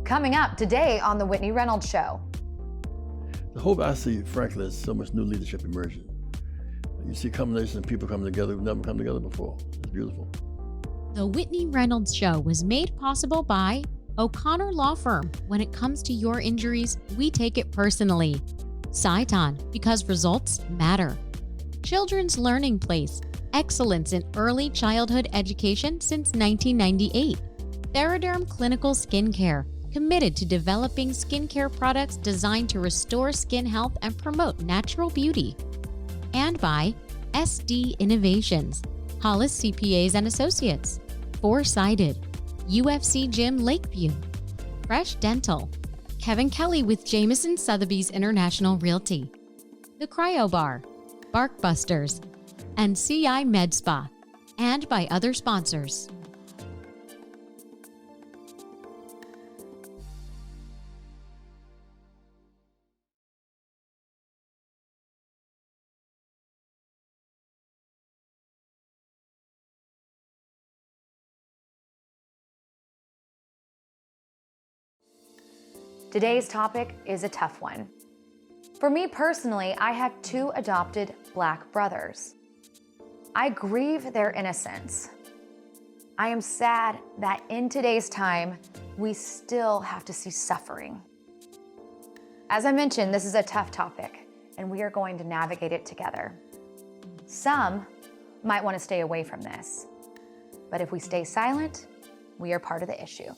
Coming up today on The Whitney Reynolds Show. The hope I see, frankly, is so much new leadership emerging. You see a combination of people coming together who've never come together before. It's beautiful. The Whitney Reynolds Show was made possible by O'Connor Law Firm. When it comes to your injuries, we take it personally. Sciton, because results matter. Children's Learning Place, excellence in early childhood education since 1998. Theraderm Clinical Skincare, committed to developing skincare products designed to restore skin health and promote natural beauty. And by SD Innovations, Hollis CPAs and Associates, Four-Sided, UFC Gym Lakeview, Fresh Dental, Kevin Kelly with Jameson Sotheby's International Realty, The Cryo Bar, Barkbusters, and CI Med Spa, and by other sponsors. Today's topic is a tough one. For me personally, I have two adopted Black brothers. I grieve their innocence. I am sad that in today's time, we still have to see suffering. As I mentioned, this is a tough topic, and we are going to navigate it together. Some might want to stay away from this, but if we stay silent, we are part of the issue.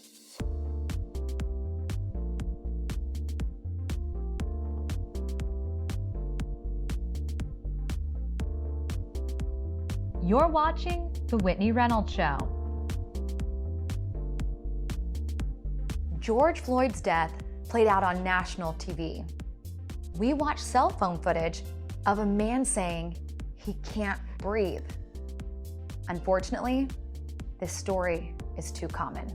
You're watching The Whitney Reynolds Show. George Floyd's death played out on national TV. We watched cell phone footage of a man saying he can't breathe. Unfortunately, this story is too common.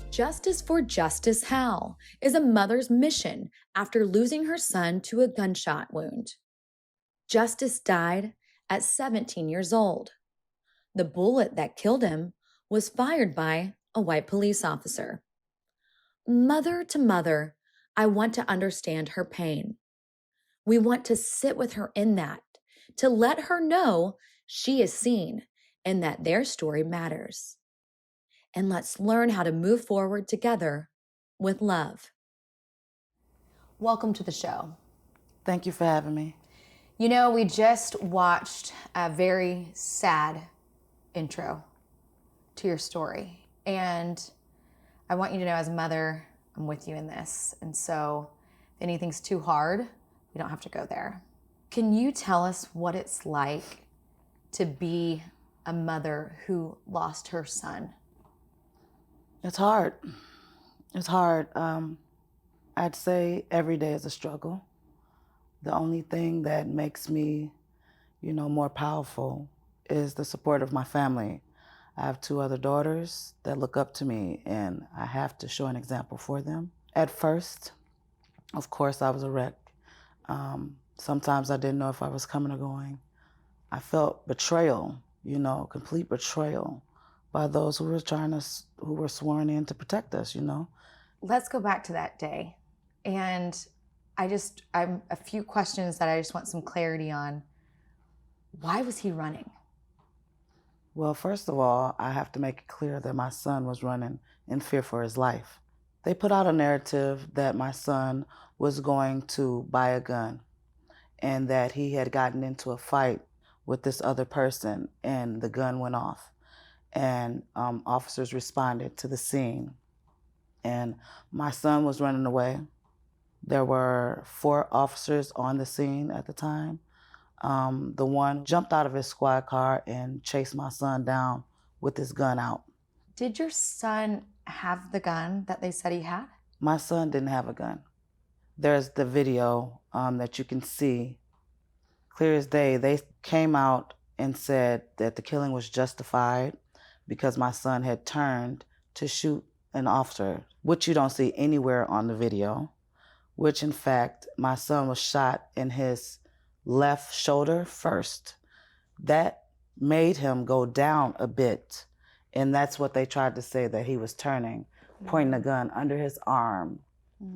Justice for Justice Hal is a mother's mission after losing her son to a gunshot wound. Justice died at 17 years old. The bullet that killed him was fired by a white police officer. Mother to mother, I want to understand her pain. We want to sit with her in that, to let her know she is seen and that their story matters. And let's learn how to move forward together with love. Welcome to the show. Thank you for having me. You know, we just watched a very sad intro to your story. And I want you to know, as a mother, I'm with you in this. And so if anything's too hard, we don't have to go there. Can you tell us what it's like to be a mother who lost her son? It's hard. It's hard. I'd say every day is a struggle. The only thing that makes me, more powerful is the support of my family. I have two other daughters that look up to me, and I have to show an example for them. At first, of course, I was a wreck. Sometimes I didn't know if I was coming or going. I felt betrayal, complete betrayal by those who were sworn in to protect us, Let's go back to that day. And I'm a few questions that I just want some clarity on. Why was he running? Well, first of all, I have to make it clear that my son was running in fear for his life. They put out a narrative that my son was going to buy a gun and that he had gotten into a fight with this other person and the gun went off. And officers responded to the scene. And my son was running away. There were 4 officers on the scene at the time. The one jumped out of his squad car and chased my son down with his gun out. Did your son have the gun that they said he had? My son didn't have a gun. There's the video that you can see. Clear as day, they came out and said that the killing was justified because my son had turned to shoot an officer, which you don't see anywhere on the video, which in fact, my son was shot in his left shoulder first. That made him go down a bit, and that's what they tried to say, that he was turning. pointing a gun under his arm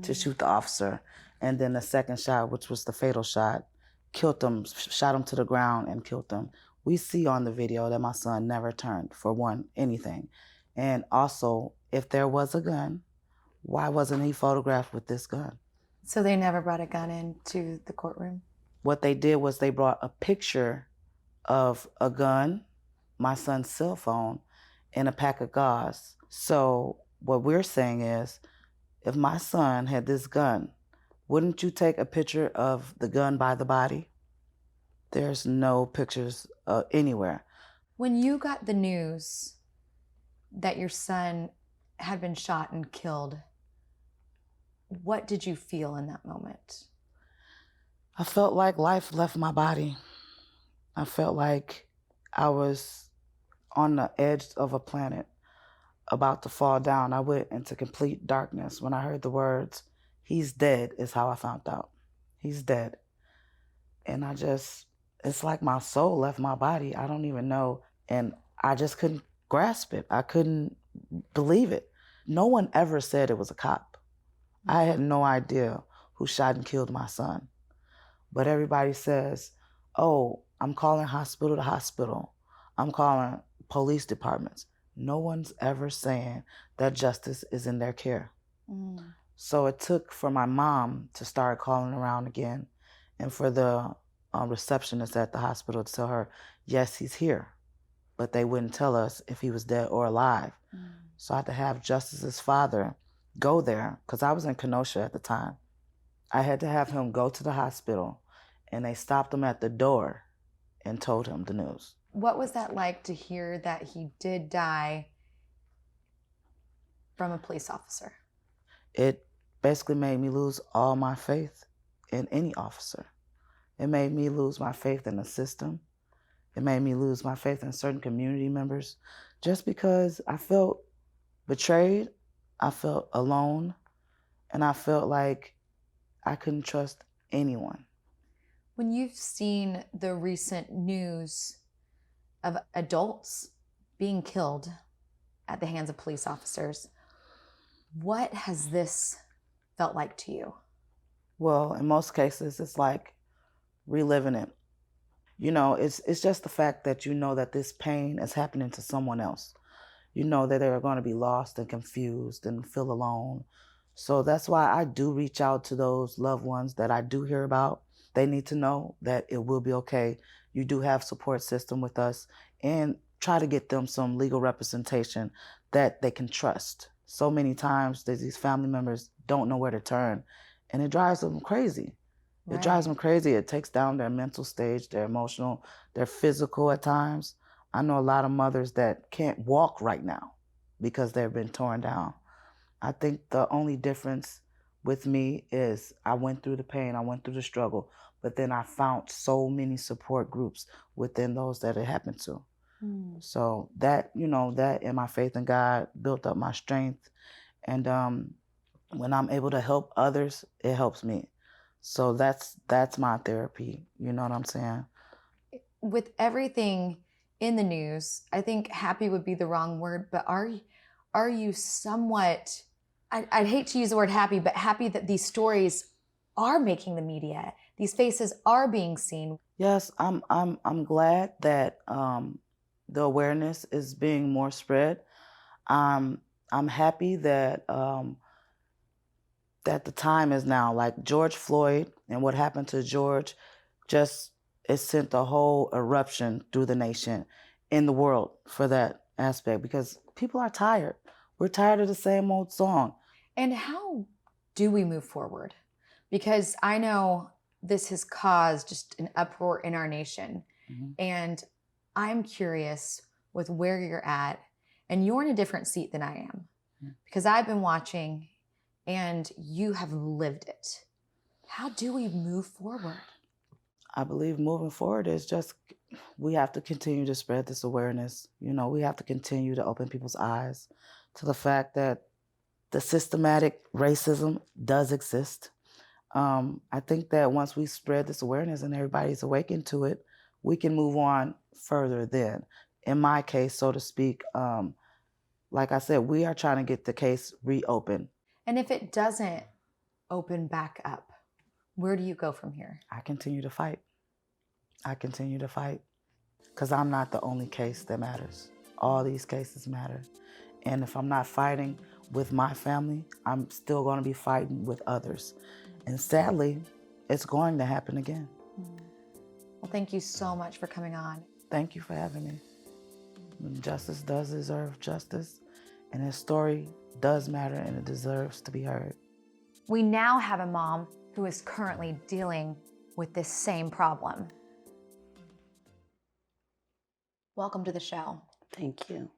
to shoot the officer. And then the second shot, which was the fatal shot, killed him, shot him to the ground and killed him. We see on the video that my son never turned, for one, anything. And also, if there was a gun, why wasn't he photographed with this gun? So they never brought a gun into the courtroom? What they did was they brought a picture of a gun, my son's cell phone, and a pack of gauze. So what we're saying is, if my son had this gun, wouldn't you take a picture of the gun by the body? There's no pictures anywhere. When you got the news that your son had been shot and killed, what did you feel in that moment? I felt like life left my body. I felt like I was on the edge of a planet about to fall down. I went into complete darkness when I heard the words, "He's dead," is how I found out. He's dead. And it's like my soul left my body. I don't even know. And I just couldn't grasp it. I couldn't believe it. No one ever said it was a cop. I had no idea who shot and killed my son. But everybody says, oh, I'm calling hospital to hospital. I'm calling police departments. No one's ever saying that justice is in their care. So it took for my mom to start calling around again and for the receptionist at the hospital to tell her, yes, he's here. But they wouldn't tell us if he was dead or alive. So I had to have Justice's father go there, because I was in Kenosha at the time. I had to have him go to the hospital, and they stopped him at the door and told him the news. What was that like to hear that he did die from a police officer? It basically made me lose all my faith in any officer. It made me lose my faith in the system. It made me lose my faith in certain community members, just because I felt betrayed, I felt alone, and I felt like I couldn't trust anyone. When you've seen the recent news of adults being killed at the hands of police officers, what has this felt like to you? Well, in most cases, it's like reliving it. You know, it's just the fact that you know that this pain is happening to someone else. You know that they're going to be lost and confused and feel alone. So that's why I do reach out to those loved ones that I do hear about. They need to know that it will be okay. You do have support system with us, and try to get them some legal representation that they can trust. So many times these family members don't know where to turn, and it drives them crazy. It drives them crazy. It takes down their mental stage, their emotional, their physical at times. I know a lot of mothers that can't walk right now because they've been torn down. I think the only difference with me is I went through the pain, I went through the struggle, but then I found so many support groups within those that it happened to. So that, that and my faith in God built up my strength. And when I'm able to help others, it helps me. So that's my therapy. You know what I'm saying? With everything in the news, I think happy would be the wrong word, but are you somewhat, I'd hate to use the word happy, but happy that these stories are making the media, these faces are being seen? Yes, I'm glad that the awareness is being more spread. I'm happy that that the time is now. Like George Floyd and what happened to George, it sent a whole eruption through the nation, in the world, for that aspect, because people are tired. We're tired of the same old song. And how do we move forward? Because I know this has caused just an uproar in our nation. And I'm curious with where you're at, and you're in a different seat than I am, because I've been watching and you have lived it. How do we move forward? I believe moving forward is just, we have to continue to spread this awareness. We have to continue to open people's eyes to the fact that the systematic racism does exist. I think that once we spread this awareness and everybody's awakened to it, we can move on further then. In my case, so to speak, like I said, we are trying to get the case reopened. And if it doesn't open back up, where do you go from here? I continue to fight. I continue to fight because I'm not the only case that matters. All these cases matter. And if I'm not fighting with my family, I'm still going to be fighting with others. And sadly, it's going to happen again. Well, thank you so much for coming on. Thank you for having me. Justice does deserve justice, and his story does matter, and it deserves to be heard. We now have a mom who is currently dealing with this same problem. Welcome to the show. Thank you.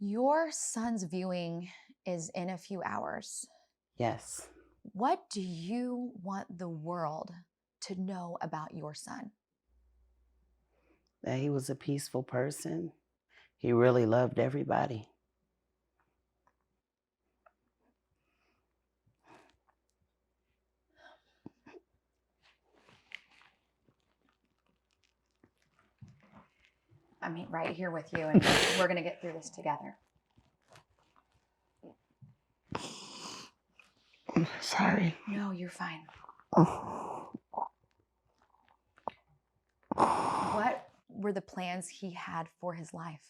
Your son's viewing is in a few hours. Yes. What do you want the world to know about your son? That he was a peaceful person. He really loved everybody. I'm right here with you, and we're going to get through this together. Sorry. No, you're fine. Oh. What were the plans he had for his life?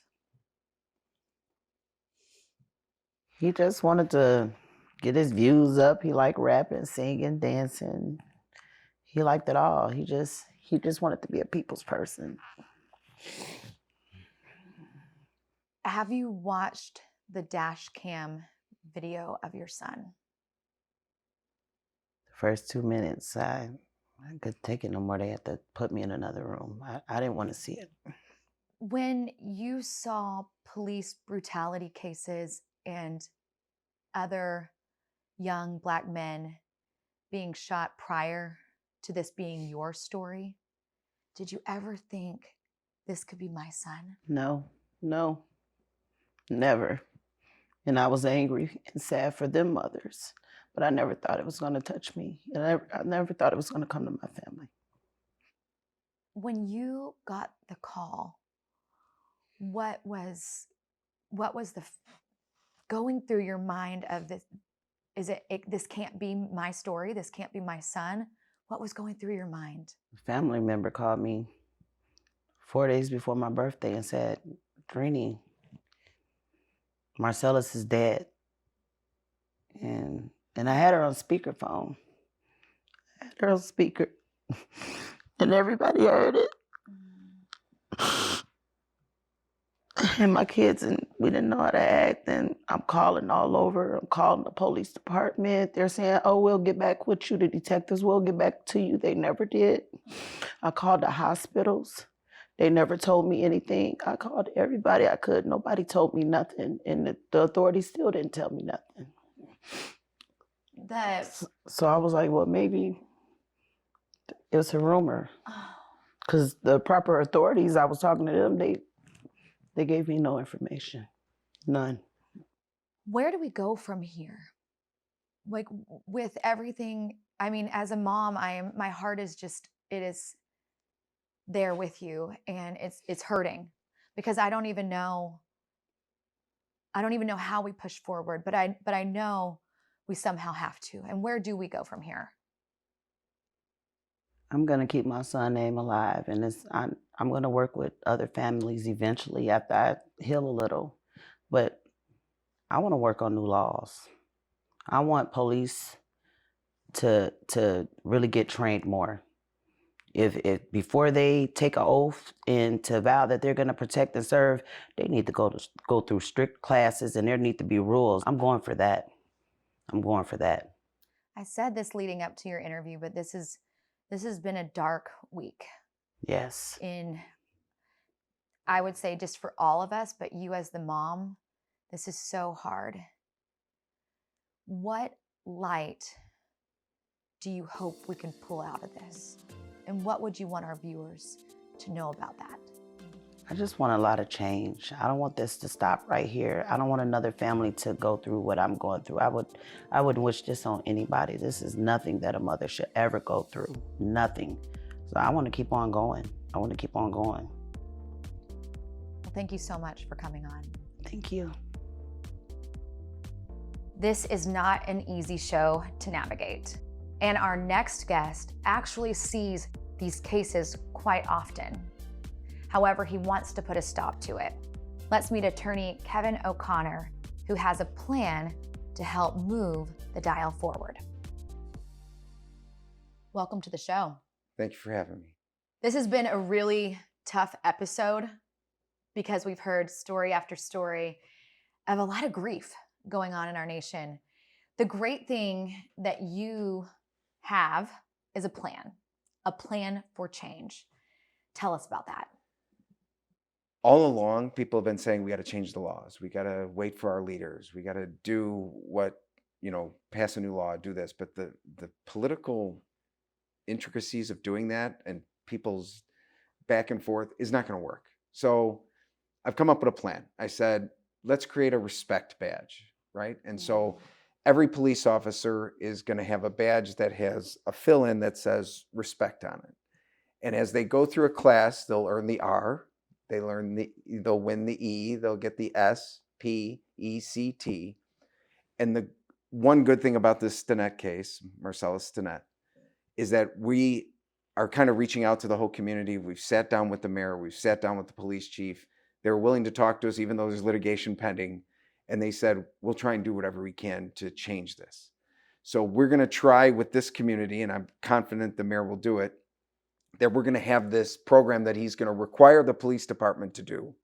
He just wanted to get his views up. He liked rapping, singing, dancing. He liked it all. He just wanted to be a people's person. Have you watched the dash cam video of your son? The first 2 minutes, I couldn't take it no more. They had to put me in another room. I didn't want to see it. When you saw police brutality cases and other young Black men being shot prior to this being your story, did you ever think this could be my son? No, never. And I was angry and sad for them mothers, but I never thought it was going to touch me. And I never thought it was going to come to my family. When you got the call, what was the going through your mind of this? This can't be my story. This can't be my son. What was going through your mind? A family member called me 4 days before my birthday and said, Drini, Marcellus is dead. And I had her on speakerphone. I had her on speaker. And everybody heard it. And my kids, and we didn't know how to act, and I'm calling all over. I'm calling the police department. They're saying, oh, we'll get back with you. The detectives will get back to you. They never did. I called the hospitals. They never told me anything. I called everybody I could. Nobody told me nothing, and the authorities still didn't tell me nothing. So I was like, well, maybe it was a rumor. Because the proper authorities, I was talking to them, they gave me no information. None. Where do we go from here? Like with everything, I mean, as a mom, my heart is it is there with you, and it's hurting because I don't even know how we push forward, but I know we somehow have to. And where do we go from here? I'm going to keep my son's name alive, and I'm going to work with other families eventually after I heal a little. But I want to work on new laws. I want police to really get trained more. If before they take an oath and to vow that they're going to protect and serve, they need to go through strict classes, and there need to be rules. I'm going for that. I said this leading up to your interview, but this has been a dark week. Yes. I would say just for all of us, but you as the mom, this is so hard. What light do you hope we can pull out of this? And what would you want our viewers to know about that? I just want a lot of change. I don't want this to stop right here. I don't want another family to go through what I'm going through. I wouldn't wish this on anybody. This is nothing that a mother should ever go through. Nothing. So I want to keep on going. Well, thank you so much for coming on. Thank you. This is not an easy show to navigate. And our next guest actually sees these cases quite often. However, he wants to put a stop to it. Let's meet attorney Kevin O'Connor, who has a plan to help move the dial forward. Welcome to the show. Thank you for having me. This has been a really tough episode because we've heard story after story of a lot of grief going on in our nation. The great thing that you have is a plan for change. Tell us about that. All along, people have been saying we got to change the laws. We got to wait for our leaders. We got to do what, pass a new law, do this. But the political intricacies of doing that and people's back and forth is not going to work. So I've come up with a plan. I said, let's create a respect badge, right? And so every police officer is going to have a badge that has a fill-in that says respect on it. And as they go through a class, they'll earn the R, they'll win the E, they'll get the S, P, E, C, T. And the one good thing about this Stinnett case, Marcellus Stinnett, is that we are kind of reaching out to the whole community. We've sat down with the mayor, we've sat down with the police chief. They're willing to talk to us, even though there's litigation pending. And they said, we'll try and do whatever we can to change this. So we're going to try with this community, and I'm confident the mayor will do it, that we're going to have this program that he's going to require the police department to do.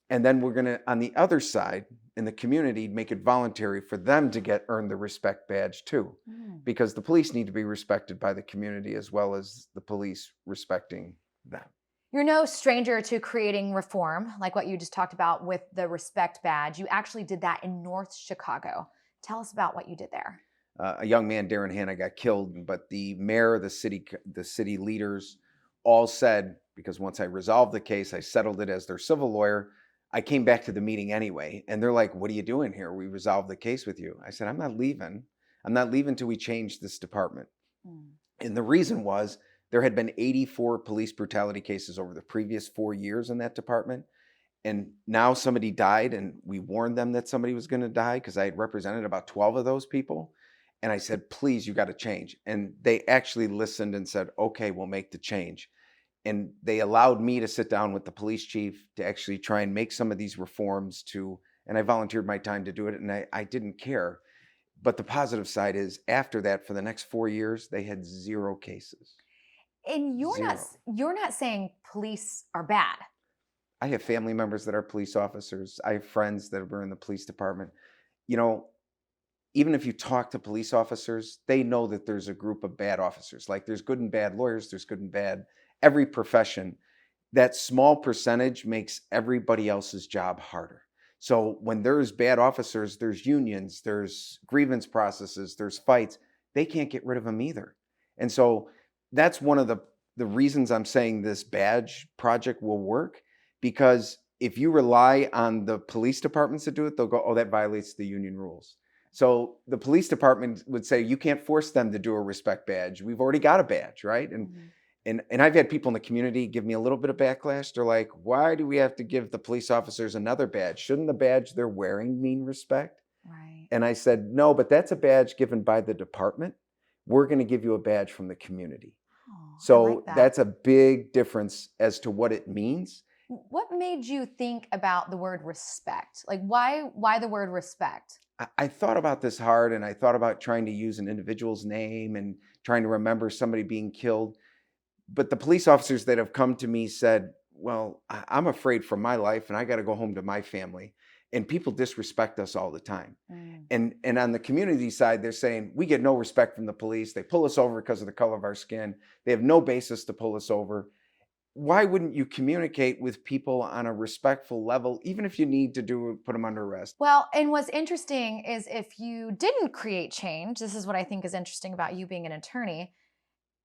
And then we're going to, on the other side, in the community, make it voluntary for them to earn the respect badge too. Because the police need to be respected by the community as well as the police respecting them. You're no stranger to creating reform, like what you just talked about with the respect badge. You actually did that in North Chicago. Tell us about what you did there. A young man, Darren Hanna, got killed, but the mayor, the city leaders all said, because once I resolved the case, I settled it as their civil lawyer, I came back to the meeting anyway. And they're like, what are you doing here? We resolved the case with you. I said, I'm not leaving. I'm not leaving till we change this department. And the reason was, there had been 84 police brutality cases over the previous 4 years in that department. And now somebody died, and we warned them that somebody was going to die because I had represented about 12 of those people. And I said, please, you got to change. And they actually listened and said, okay, we'll make the change. And they allowed me to sit down with the police chief to actually try and make some of these reforms and I volunteered my time to do it, and I didn't care. But the positive side is, after that, for the next 4 years, they had 0 cases. And you're not saying police are bad. I have family members that are police officers. I have friends that were in the police department. Even if you talk to police officers, they know that there's a group of bad officers. Like, there's good and bad lawyers, there's good and bad, every profession. That small percentage makes everybody else's job harder. So when there's bad officers, there's unions, there's grievance processes, there's fights. They can't get rid of them either. And so that's one of the reasons I'm saying this badge project will work, because if you rely on the police departments to do it, they'll go, oh, that violates the union rules. So the police department would say, you can't force them to do a respect badge. We've already got a badge, right? And I've had people in the community give me a little bit of backlash. They're like, why do we have to give the police officers another badge? Shouldn't the badge they're wearing mean respect? Right. And I said, no, but that's a badge given by the department. We're going to give you a badge from the community. So like that. That's a big difference as to what it means. What made you think about the word respect? Like, why the word respect? I thought about this hard, and I thought about trying to use an individual's name and trying to remember somebody being killed. But the police officers that have come to me said, well, I'm afraid for my life, and I got to go home to my family. And people disrespect us all the time. And on the community side, they're saying, we get no respect from the police. They pull us over because of the color of our skin. They have no basis to pull us over. Why wouldn't you communicate with people on a respectful level, even if you need to put them under arrest? Well, and what's interesting is, if you didn't create change, this is what I think is interesting about you being an attorney,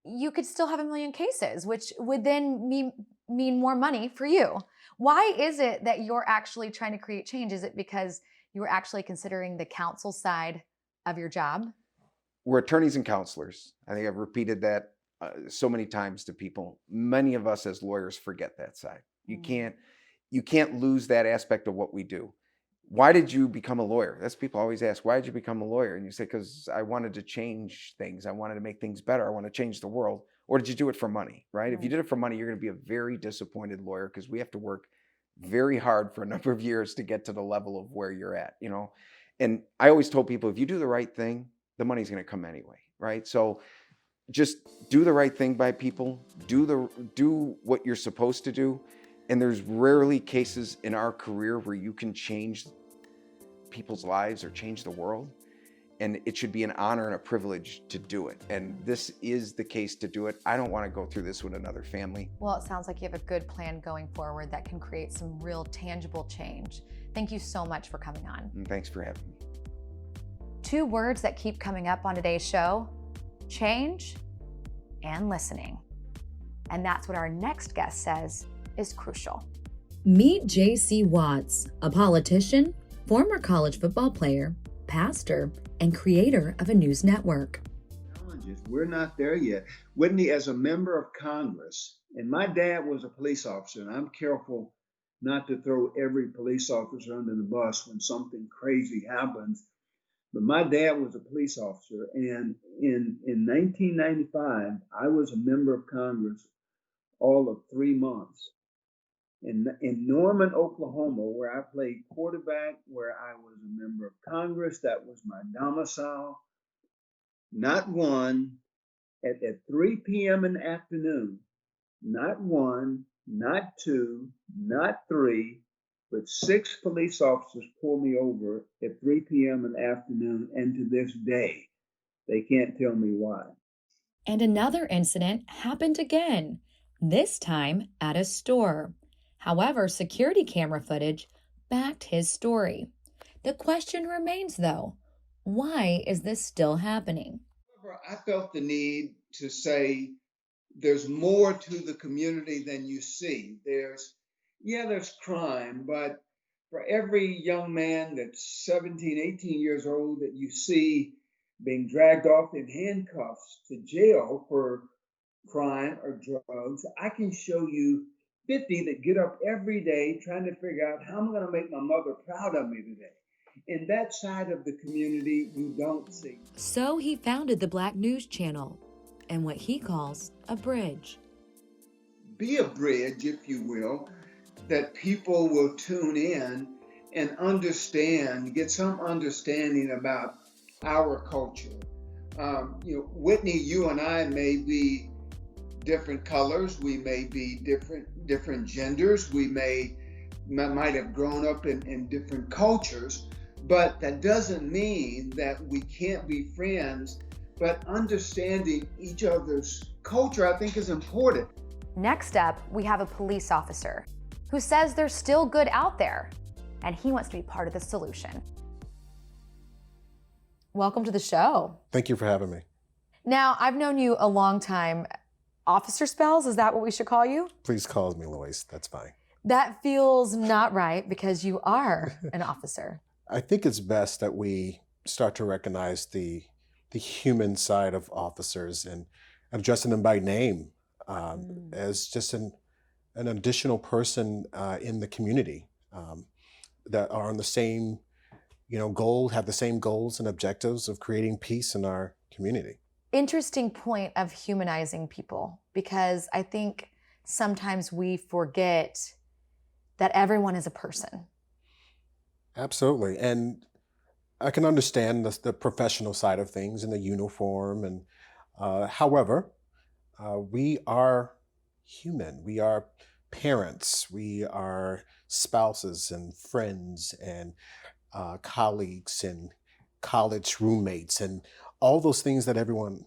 you could still have 1 million cases, which would then mean more money for you. Why is it that you're actually trying to create change? Is it because you were actually considering the counsel side of your job? We're attorneys and counselors. I think I've repeated that so many times to people. Many of us as lawyers forget that side. You can't lose that aspect of what we do. why did you become a lawyer? That's people always ask, why did you become a lawyer? And you say, because I wanted to change things. I wanted to make things better. I want to change the world. Or did you do it for money, right? If you did it for money, you're going to be a very disappointed lawyer because we have to work very hard for a number of years to get to the level of where you're at, you know? And I always told people, if you do the right thing, the money's going to come anyway, right? So just do the right thing by people, do what you're supposed to do. And there's rarely cases in our career where you can change people's lives or change the world. And it should be an honor and a privilege to do it. And this is the case to do it. I don't want to go through this with another family. Well, it sounds like you have a good plan going forward that can create some real tangible change. Thank you so much for coming on. And thanks for having me. 2 words that keep coming up on today's show: change and listening. And that's what our next guest says is crucial. Meet J.C. Watts, a politician, former college football player, pastor, and creator of a news network. Challenges. We're not there yet. Whitney, as a member of Congress, and my dad was a police officer, and I'm careful not to throw every police officer under the bus when something crazy happens. But my dad was a police officer, and in 1995, I was a member of Congress all of 3 months. In Norman, Oklahoma, where I played quarterback, where I was a member of Congress, that was my domicile. Not one, at 3 p.m. in the afternoon, not 1, not 2, not 3, but 6 police officers pulled me over at 3 p.m. in the afternoon, and to this day, they can't tell me why. And another incident happened again, this time at a store. However, security camera footage backed his story. The question remains, though, why is this still happening? I felt the need to say there's more to the community than you see. There's crime, but for every young man that's 17, 18 years old that you see being dragged off in handcuffs to jail for crime or drugs, I can show you 50 that get up every day trying to figure out how I'm going to make my mother proud of me today. And that side of the community you don't see. So he founded the Black News Channel and what he calls a bridge. Be a bridge, if you will, that people will tune in and understand, get some understanding about our culture. Whitney, you and I may be different colors, we may be different genders, we might have grown up in different cultures, but that doesn't mean that we can't be friends. But understanding each other's culture, I think, is important. Next up, we have a police officer who says there's still good out there, and he wants to be part of the solution. Welcome to the show. Thank you for having me. Now, I've known you a long time. Officer Spells, is that what we should call you? Please call me Lois, that's fine. That feels not right because you are an officer. I think it's best that we start to recognize the human side of officers and addressing them by name as just an additional person in the community that are on the same goal, have the same goals and objectives of creating peace in our community. Interesting point of humanizing people, because I think sometimes we forget that everyone is a person. Absolutely. And I can understand the professional side of things and the uniform. And however, we are human. We are parents. We are spouses and friends and colleagues and college roommates and all those things that everyone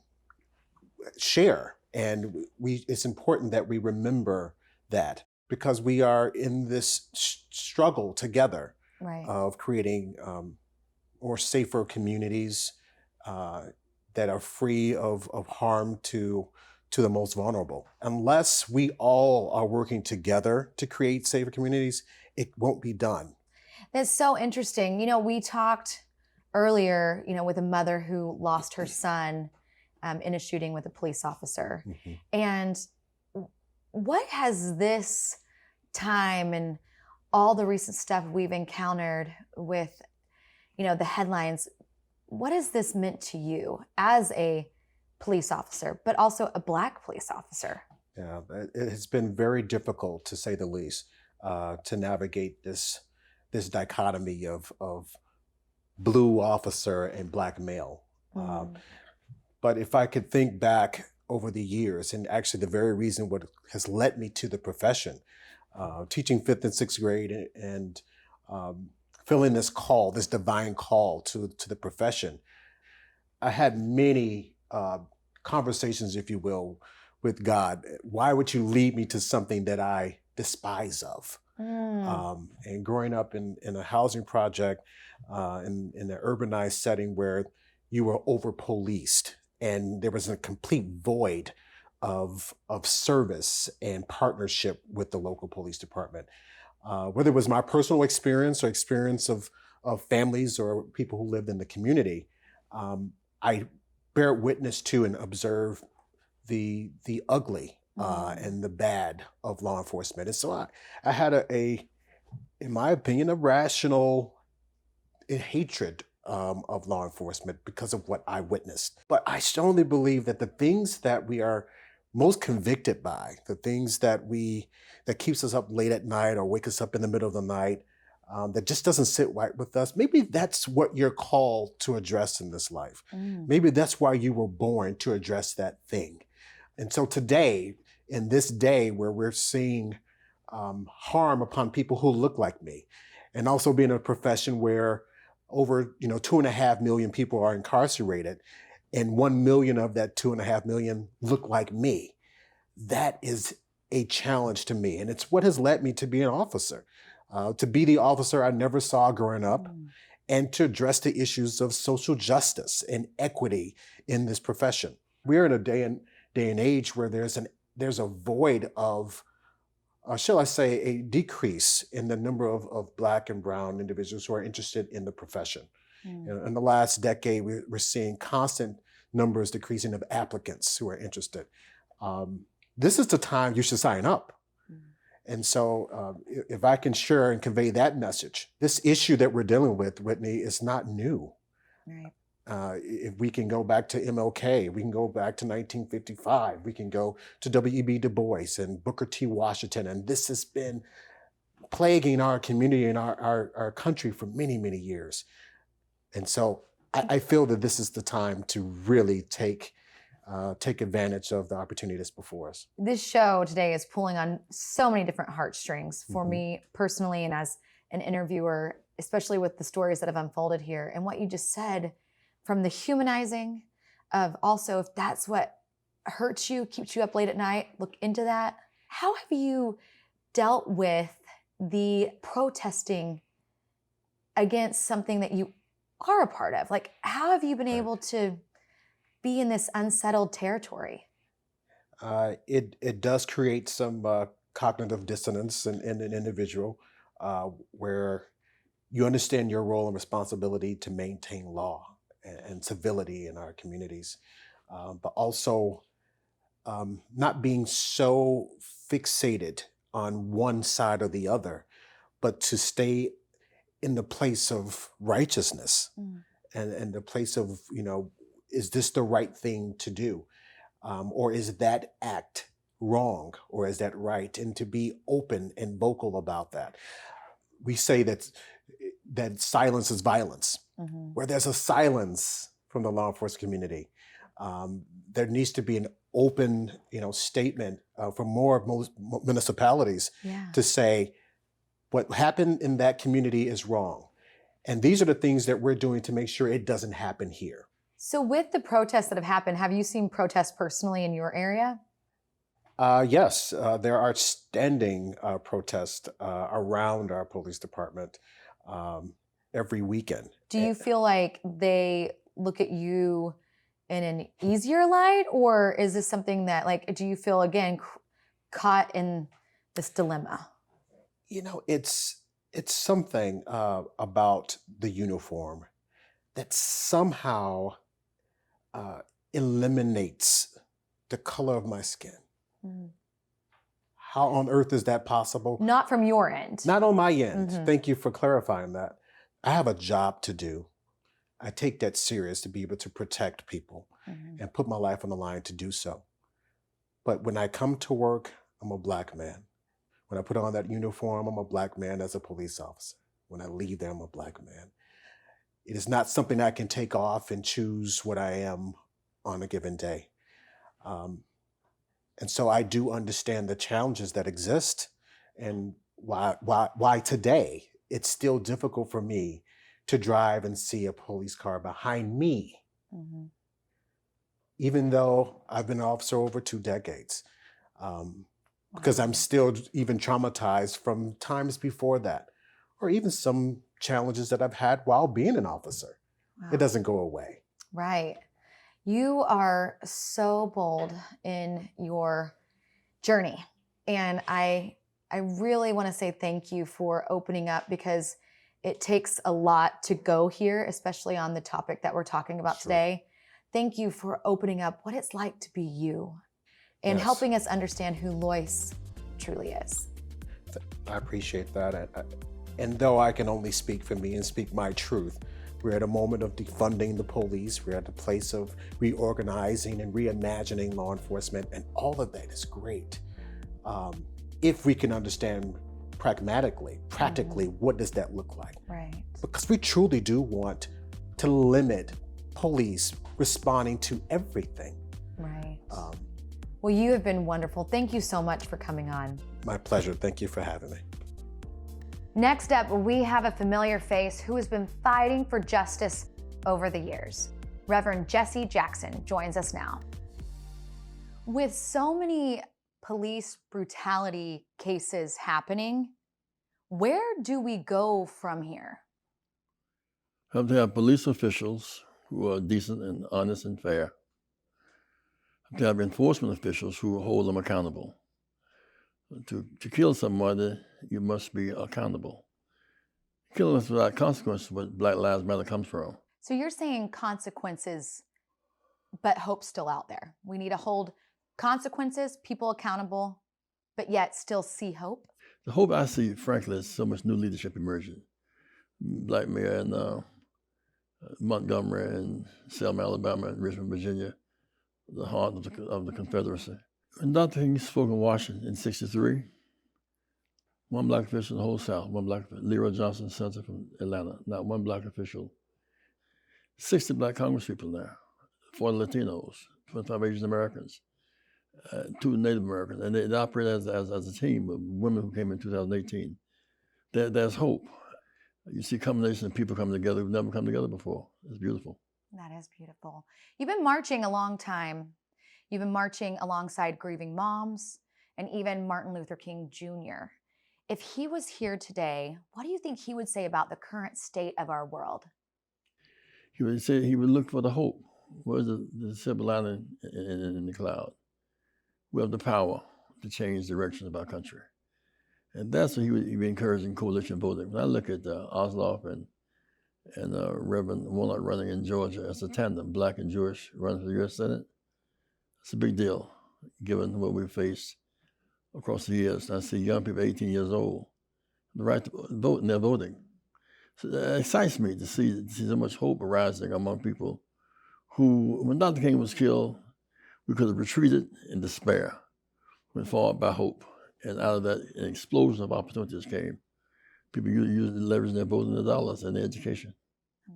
share. And it's important that we remember that, because we are in this struggle together, right, of creating more safer communities that are free of harm to the most vulnerable. Unless we all are working together to create safer communities, it won't be done. That's so interesting. We talked earlier, with a mother who lost her son in a shooting with a police officer. And what has this time and all the recent stuff we've encountered with, the headlines, what has this meant to you as a police officer, but also a Black police officer? Yeah, it has been very difficult, to say the least, to navigate this dichotomy of blue officer and Black male. But if I could think back over the years, and actually the very reason what has led me to the profession, teaching 5th and 6th grade and feeling this call, this divine call to the profession, I had many conversations, if you will, with God. Why would you lead me to something that I despise of? And growing up in a housing project, in an urbanized setting where you were over-policed and there was a complete void of service and partnership with the local police department. Whether it was my personal experience or experience of families or people who lived in the community, I bear witness to and observe the ugly and the bad of law enforcement. And so I had in my opinion, a rational hatred of law enforcement because of what I witnessed. But I strongly believe that the things that we are most convicted by, the things that keeps us up late at night or wake us up in the middle of the night, that just doesn't sit right with us, maybe that's what you're called to address in this life. Maybe that's why you were born, to address that thing. And so today, in this day where we're seeing harm upon people who look like me, and also being in a profession where over 2.5 million people are incarcerated, and 1 million of that 2.5 million look like me, that is a challenge to me. And it's what has led me to be an officer, to be the officer I never saw growing up, and to address the issues of social justice and equity in this profession. We're in a day and age where there's a void of, shall I say, a decrease in the number of Black and brown individuals who are interested in the profession. In the last decade, we're seeing constant numbers decreasing of applicants who are interested. This is the time you should sign up. And so if I can share and convey that message, this issue that we're dealing with, Whitney, is not new. Right. If we can go back to MLK, we can go back to 1955, we can go to W.E.B. Du Bois and Booker T. Washington, and this has been plaguing our community and our country for many, many years. And so I feel that this is the time to really take advantage of the opportunity that's before us. This show today is pulling on so many different heartstrings for me personally and as an interviewer, especially with the stories that have unfolded here. And what you just said, from the humanizing of also, if that's what hurts you, keeps you up late at night, look into that. How have you dealt with the protesting against something that you are a part of? Like, how have you been able to be in this unsettled territory? It does create some cognitive dissonance in an individual where you understand your role and responsibility to maintain law and civility in our communities, but also not being so fixated on one side or the other, but to stay in the place of righteousness and the place of, is this the right thing to do? Or is that act wrong? Or is that right? And to be open and vocal about that. We say that silence is violence. Where there's a silence from the law enforcement community, there needs to be an open, statement from more municipalities to say what happened in that community is wrong. And these are the things that we're doing to make sure it doesn't happen here. So with the protests that have happened, have you seen protests personally in your area? Yes, there are standing protests around our police department every weekend. Do you feel like they look at you in an easier light, or is this something that, do you feel, again, caught in this dilemma? It's something about the uniform that somehow eliminates the color of my skin. How on earth is that possible? Not from your end. Not on my end. Thank you for clarifying that. I have a job to do. I take that serious to be able to protect people and put my life on the line to do so. But when I come to work, I'm a Black man. When I put on that uniform, I'm a Black man as a police officer. When I leave there, I'm a Black man. It is not something I can take off and choose what I am on a given day. And so I do understand the challenges that exist and why today it's still difficult for me to drive and see a police car behind me, even though I've been an officer over 2 decades, because I'm still even traumatized from times before that, or even some challenges that I've had while being an officer. Wow. It doesn't go away. Right. You are so bold in your journey. And I really want to say thank you for opening up, because it takes a lot to go here, especially on the topic that we're talking about today. Thank you for opening up what it's like to be you and helping us understand who Lois truly is. I appreciate that. And though I can only speak for me and speak my truth, we're at a moment of defunding the police. We're at a place of reorganizing and reimagining law enforcement, and all of that is great. If we can understand practically, what does that look like? Right. Because we truly do want to limit police responding to everything. Right. Well, you have been wonderful. Thank you so much for coming on. My pleasure. Thank you for having me. Next up, we have a familiar face who has been fighting for justice over the years. Reverend Jesse Jackson joins us now. With so many police brutality cases happening, where do we go from here? We have to have police officials who are decent and honest and fair. We have to have enforcement officials who hold them accountable. To kill somebody, you must be accountable. Killing us without consequences is what Black Lives Matter comes from. So you're saying consequences, but hope's still out there. We need to hold consequences, people accountable, but yet still see hope? The hope I see, frankly, is so much new leadership emerging. Black mayor in Montgomery and Selma, Alabama, and Richmond, Virginia, the heart of the Confederacy. When Dr. King spoke in Washington in '63, one Black official in the whole South, one Black official, Leroy Johnson, senator from Atlanta, not one Black official. 60 Black congresspeople there, 40 Latinos, 25 Asian Americans, 2 Native Americans, and they operate as a team of women who came in 2018. There's hope. You see a combination of people coming together who've never come together before. It's beautiful. That is beautiful. You've been marching a long time. You've been marching alongside grieving moms and even Martin Luther King Jr. If he was here today, what do you think he would say about the current state of our world? He would say he would look for the hope. Where's the silver lining in the cloud? We have the power to change the direction of our country. And that's what he would be encouraging coalition voting. When I look at Osloff and Reverend Warnock running in Georgia as a tandem, Black and Jewish, running for the U.S. Senate, it's a big deal, given what we've faced across the years. I see young people, 18 years old, the right to vote, and they're voting. So that excites me to see so much hope arising among people who, when Dr. King was killed, we could have retreated in despair, went forward by hope. And out of that, an explosion of opportunities came. People using leveraging their votes and their dollars and their education.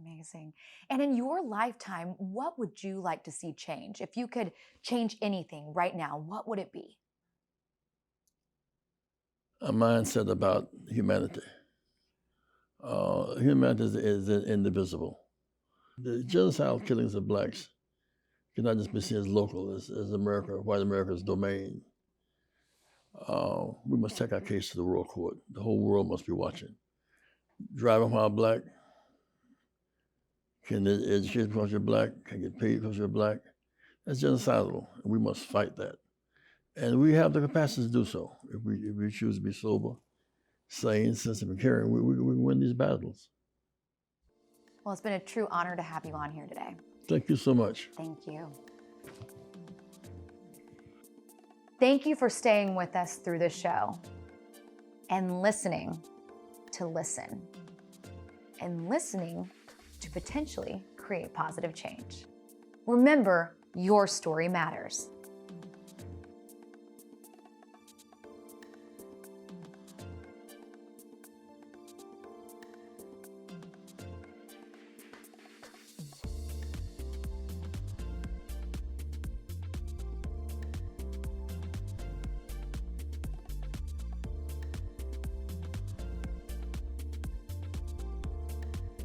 Amazing. And in your lifetime, what would you like to see change? If you could change anything right now, what would it be? A mindset about humanity. Humanity is indivisible. The genocidal killings of Blacks cannot just be seen as local, as America, white America's domain. We must take our case to the world court. The whole world must be watching. Driving while Black, can get educated because you're Black, can get paid because you're Black. That's genocidal, and we must fight that. And we have the capacity to do so. If we choose to be sober, sane, sensitive, and caring, we can win these battles. Well, it's been a true honor to have you on here today. Thank you so much. Thank you. Thank you for staying with us through the show and listening to listen and listening to potentially create positive change. Remember, your story matters.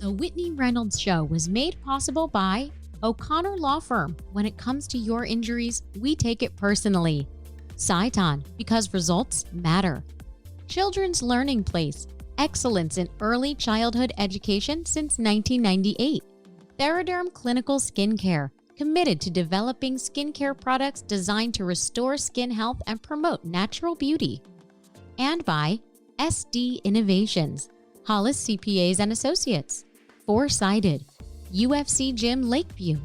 The Whitney Reynolds Show was made possible by O'Connor Law Firm. When it comes to your injuries, we take it personally. Saiton, because results matter. Children's Learning Place, excellence in early childhood education since 1998. Theraderm Clinical Skincare, committed to developing skincare products designed to restore skin health and promote natural beauty. And by SD Innovations, Hollis CPAs and Associates, Four-Sided, UFC Gym Lakeview,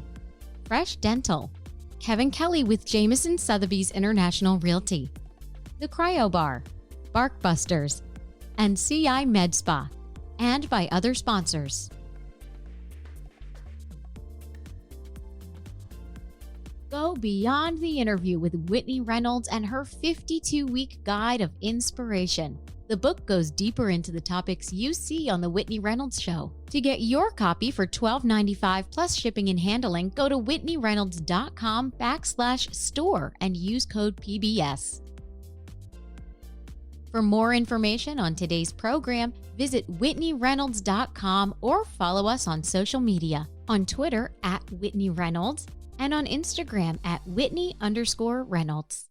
Fresh Dental, Kevin Kelly with Jameson Sotheby's International Realty, The Cryo Bar, Barkbusters, and CI Med Spa, and by other sponsors. Go beyond the interview with Whitney Reynolds and her 52-week guide of inspiration. The book goes deeper into the topics you see on The Whitney Reynolds Show. To get your copy for $12.95 plus shipping and handling, go to whitneyreynolds.com/store and use code PBS. For more information on today's program, visit whitneyreynolds.com or follow us on social media, on Twitter @Whitney Reynolds and on Instagram @Whitney_Reynolds.